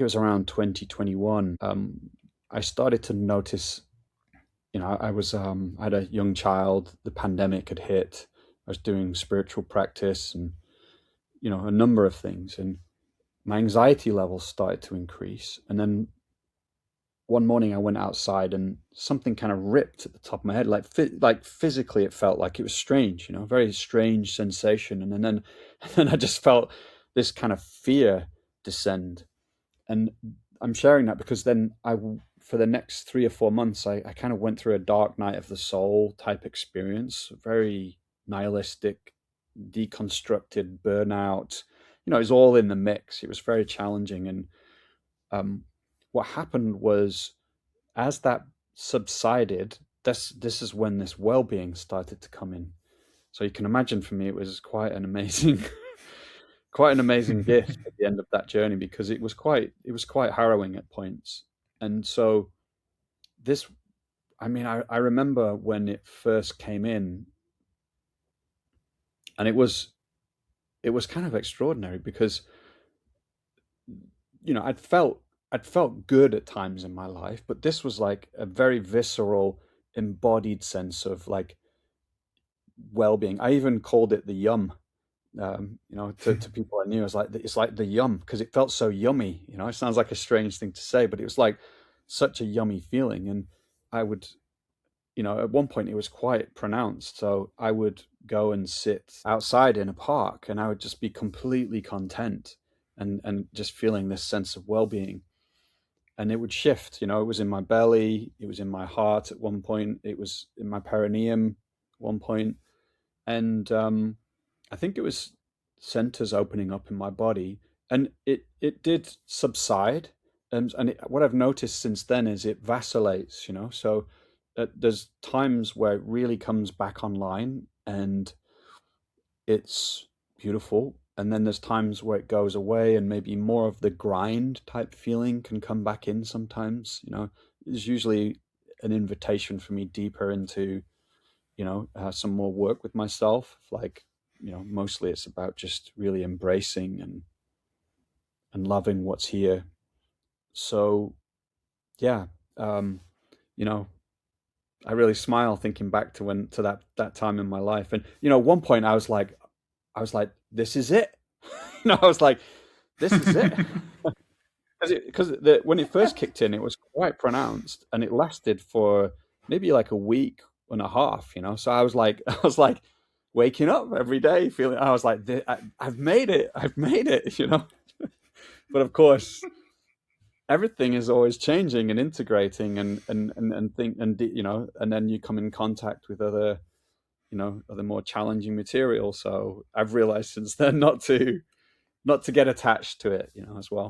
it was around 2021. I started to notice, I had a young child, the pandemic had hit. I was doing spiritual practice and, a number of things. And my anxiety levels started to increase. And then one morning I went outside and something kind of ripped at the top of my head, like physically it felt like it was strange, very strange sensation. And then and then I just felt this kind of fear descend. And I'm sharing that because then for the next 3 or 4 months, I kind of went through a dark night of the soul type experience, very nihilistic, deconstructed burnout. It was all in the mix. It was very challenging. And um, what happened was, as that subsided, this is when this well-being started to come in. So you can imagine, for me, it was quite an amazing quite an amazing gift at the end of that journey, because it was quite harrowing at points. And so this, I mean, I remember when it first came in, and it was kind of extraordinary because I'd felt good at times in my life, but this was like a very visceral, embodied sense of like well-being. I even called it the yum. To people I knew, it's like the yum, because it felt so yummy. It sounds like a strange thing to say, but it was like such a yummy feeling. And I would, at one point it was quite pronounced. So I would go and sit outside in a park, and I would just be completely content and just feeling this sense of well-being. And it would shift. It was in my belly, it was in my heart at one point, it was in my perineum at one point. And I think it was centers opening up in my body, and it did subside. And what I've noticed since then is it vacillates. So there's times where it really comes back online, and it's beautiful. And then there's times where it goes away, and maybe more of the grind type feeling can come back in sometimes. It's usually an invitation for me deeper into, some more work with myself. Like, mostly it's about just really embracing and loving what's here. So yeah, um, you know, I really smile thinking back to that time in my life. And at one point I was like, this is it. I was like, this is it. Because when it first kicked in, it was quite pronounced, and it lasted for maybe like a week and a half. So I was like waking up every day feeling. I was like, I've made it. I've made it. But of course, everything is always changing and integrating, and think and and then you come in contact with other more challenging material. So I've realized since then not to get attached to it, as well.